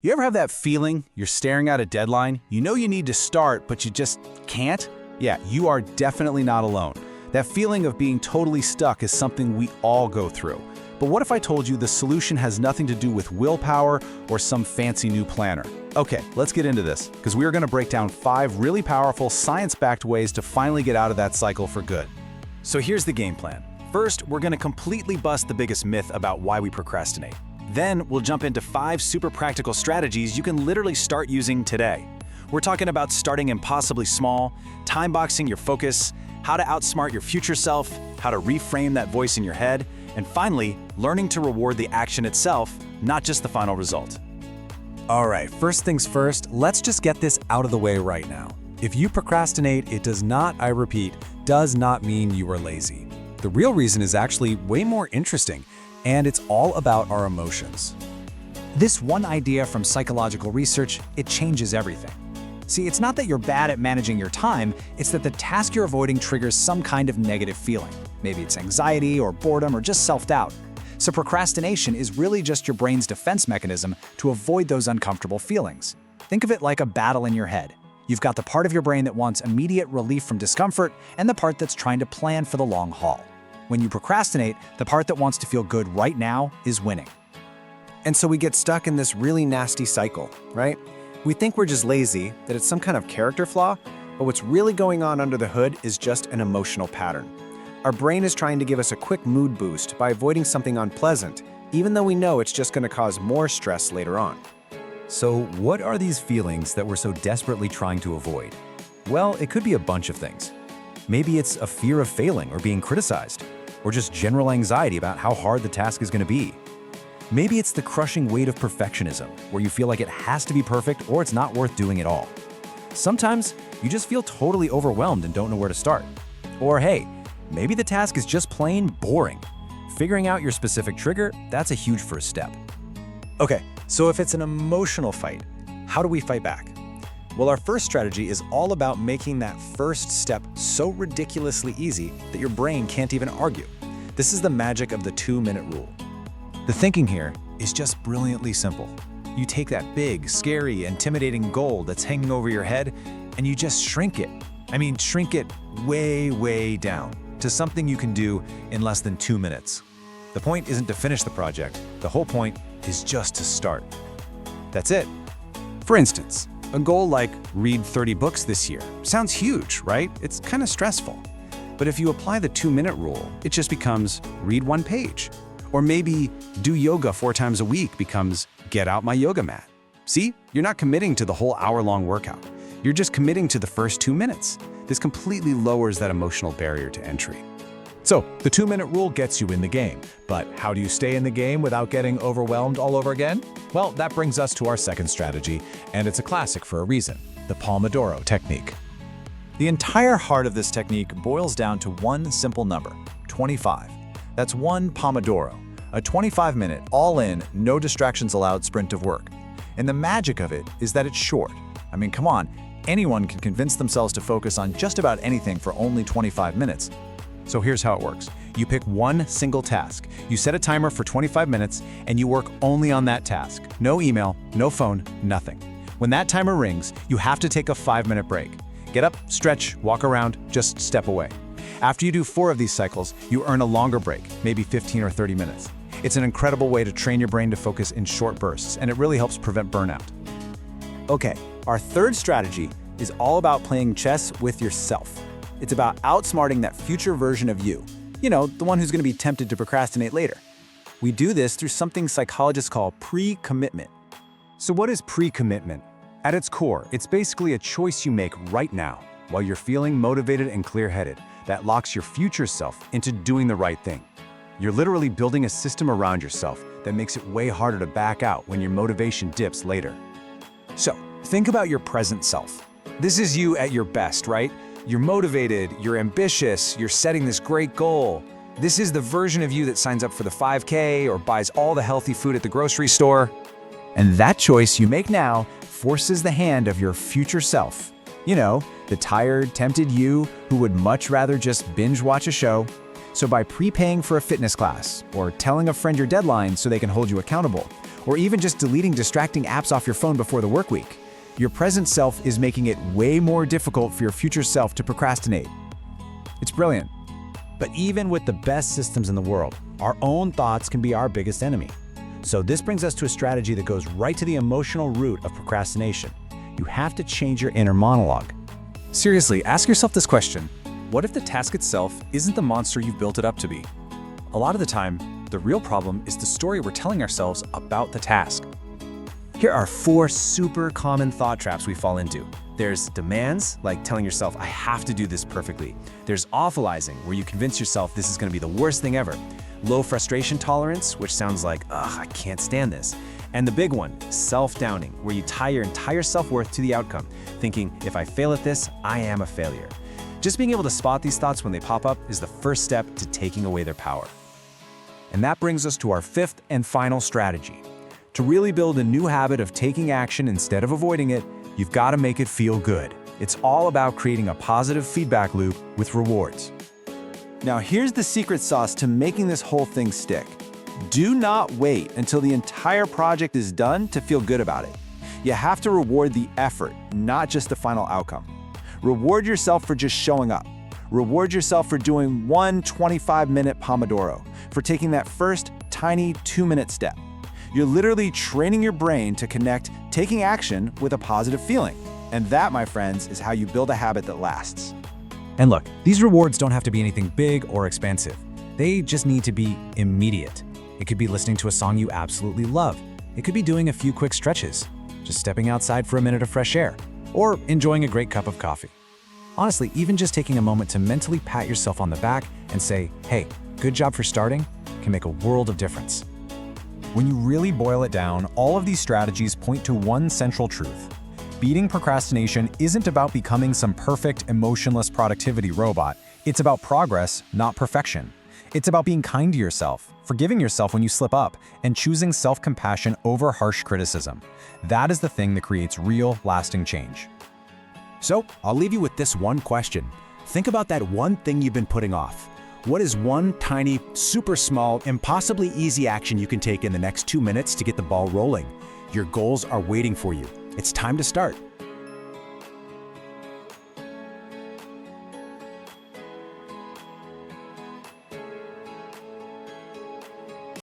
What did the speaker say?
You ever have that feeling you're staring at a deadline? You know you need to start, but you just can't? Yeah, you are definitely not alone. That feeling of being totally stuck is something we all go through. But what if I told you the solution has nothing to do with willpower or some fancy new planner? Okay, let's get into this, because we are going to break down 5 really powerful, science-backed ways to finally get out of that cycle for good. So here's the game plan. First, we're going to completely bust the biggest myth about why we procrastinate. Then we'll jump into 5 super practical strategies you can literally start using today. We're talking about starting impossibly small, time boxing your focus, how to outsmart your future self, how to reframe that voice in your head, and finally, learning to reward the action itself, not just the final result. All right, first things first, let's just get this out of the way right now. If you procrastinate, it does not, I repeat, does not mean you are lazy. The real reason is actually way more interesting, and it's all about our emotions. This one idea from psychological research, it changes everything. See, it's not that you're bad at managing your time, it's that the task you're avoiding triggers some kind of negative feeling. Maybe it's anxiety or boredom or just self-doubt. So procrastination is really just your brain's defense mechanism to avoid those uncomfortable feelings. Think of it like a battle in your head. You've got the part of your brain that wants immediate relief from discomfort and the part that's trying to plan for the long haul. When you procrastinate, the part that wants to feel good right now is winning. And so we get stuck in this really nasty cycle, right? We think we're just lazy, that it's some kind of character flaw, but what's really going on under the hood is just an emotional pattern. Our brain is trying to give us a quick mood boost by avoiding something unpleasant, even though we know it's just going to cause more stress later on. So what are these feelings that we're so desperately trying to avoid? Well, it could be a bunch of things. Maybe it's a fear of failing or being criticized, or just general anxiety about how hard the task is going to be. Maybe it's the crushing weight of perfectionism, where you feel like it has to be perfect or it's not worth doing at all. Sometimes you just feel totally overwhelmed and don't know where to start. Or hey, maybe the task is just plain boring. Figuring out your specific trigger, that's a huge first step. Okay, so if it's an emotional fight, how do we fight back? Well, our first strategy is all about making that first step so ridiculously easy that your brain can't even argue. This is the magic of the 2-minute rule. The thinking here is just brilliantly simple. You take that big, scary, intimidating goal that's hanging over your head and you just shrink it. Shrink it way, way down to something you can do in less than 2 minutes. The point isn't to finish the project. The whole point is just to start. That's it. For instance, a goal like read 30 books this year sounds huge, right? It's kind of stressful. But if you apply the 2-minute rule, it just becomes read 1 page. Or maybe do yoga 4 times a week becomes get out my yoga mat. See, you're not committing to the whole hour-long workout. You're just committing to the first 2 minutes. This completely lowers that emotional barrier to entry. So the 2-minute rule gets you in the game. But how do you stay in the game without getting overwhelmed all over again? Well, that brings us to our second strategy, and it's a classic for a reason, the Pomodoro technique. The entire heart of this technique boils down to one simple number, 25. That's one Pomodoro, a 25-minute, all-in, no distractions allowed sprint of work. And the magic of it is that it's short. Come on, anyone can convince themselves to focus on just about anything for only 25 minutes. So here's how it works. You pick one single task. You set a timer for 25 minutes, and you work only on that task. No email, no phone, nothing. When that timer rings, you have to take a 5-minute break. Get up, stretch, walk around, just step away. After you do 4 of these cycles, you earn a longer break, maybe 15 or 30 minutes. It's an incredible way to train your brain to focus in short bursts, and it really helps prevent burnout. Okay, our third strategy is all about playing chess with yourself. It's about outsmarting that future version of you. You know, the one who's going to be tempted to procrastinate later. We do this through something psychologists call pre-commitment. So what is pre-commitment? At its core, it's basically a choice you make right now, while you're feeling motivated and clear-headed, that locks your future self into doing the right thing. You're literally building a system around yourself that makes it way harder to back out when your motivation dips later. So, think about your present self. This is you at your best, right? You're motivated, you're ambitious, you're setting this great goal. This is the version of you that signs up for the 5K or buys all the healthy food at the grocery store. And that choice you make now forces the hand of your future self. You know, the tired, tempted you who would much rather just binge watch a show. So by prepaying for a fitness class, or telling a friend your deadline so they can hold you accountable, or even just deleting distracting apps off your phone before the work week. Your present self is making it way more difficult for your future self to procrastinate. It's brilliant. But even with the best systems in the world, our own thoughts can be our biggest enemy. So this brings us to a strategy that goes right to the emotional root of procrastination. You have to change your inner monologue. Seriously, ask yourself this question. What if the task itself isn't the monster you've built it up to be? A lot of the time, the real problem is the story we're telling ourselves about the task. Here are 4 super common thought traps we fall into. There's demands, like telling yourself, I have to do this perfectly. There's awfulizing, where you convince yourself this is going to be the worst thing ever. Low frustration tolerance, which sounds like, ugh, I can't stand this. And the big one, self-downing, where you tie your entire self-worth to the outcome, thinking, if I fail at this, I am a failure. Just being able to spot these thoughts when they pop up is the first step to taking away their power. And that brings us to our 5th and final strategy. To really build a new habit of taking action instead of avoiding it, you've got to make it feel good. It's all about creating a positive feedback loop with rewards. Now here's the secret sauce to making this whole thing stick. Do not wait until the entire project is done to feel good about it. You have to reward the effort, not just the final outcome. Reward yourself for just showing up. Reward yourself for doing one 25-minute Pomodoro, for taking that first tiny 2-minute step. You're literally training your brain to connect taking action with a positive feeling. And that, my friends, is how you build a habit that lasts. And look, these rewards don't have to be anything big or expensive. They just need to be immediate. It could be listening to a song you absolutely love. It could be doing a few quick stretches, just stepping outside for a minute of fresh air, or enjoying a great cup of coffee. Honestly, even just taking a moment to mentally pat yourself on the back and say, hey, good job for starting, can make a world of difference. When you really boil it down, all of these strategies point to one central truth. Beating procrastination isn't about becoming some perfect, emotionless productivity robot. It's about progress, not perfection. It's about being kind to yourself, forgiving yourself when you slip up, and choosing self-compassion over harsh criticism. That is the thing that creates real, lasting change. So, I'll leave you with this one question. Think about that one thing you've been putting off. What is one tiny, super small, impossibly easy action you can take in the next 2 minutes to get the ball rolling? Your goals are waiting for you. It's time to start.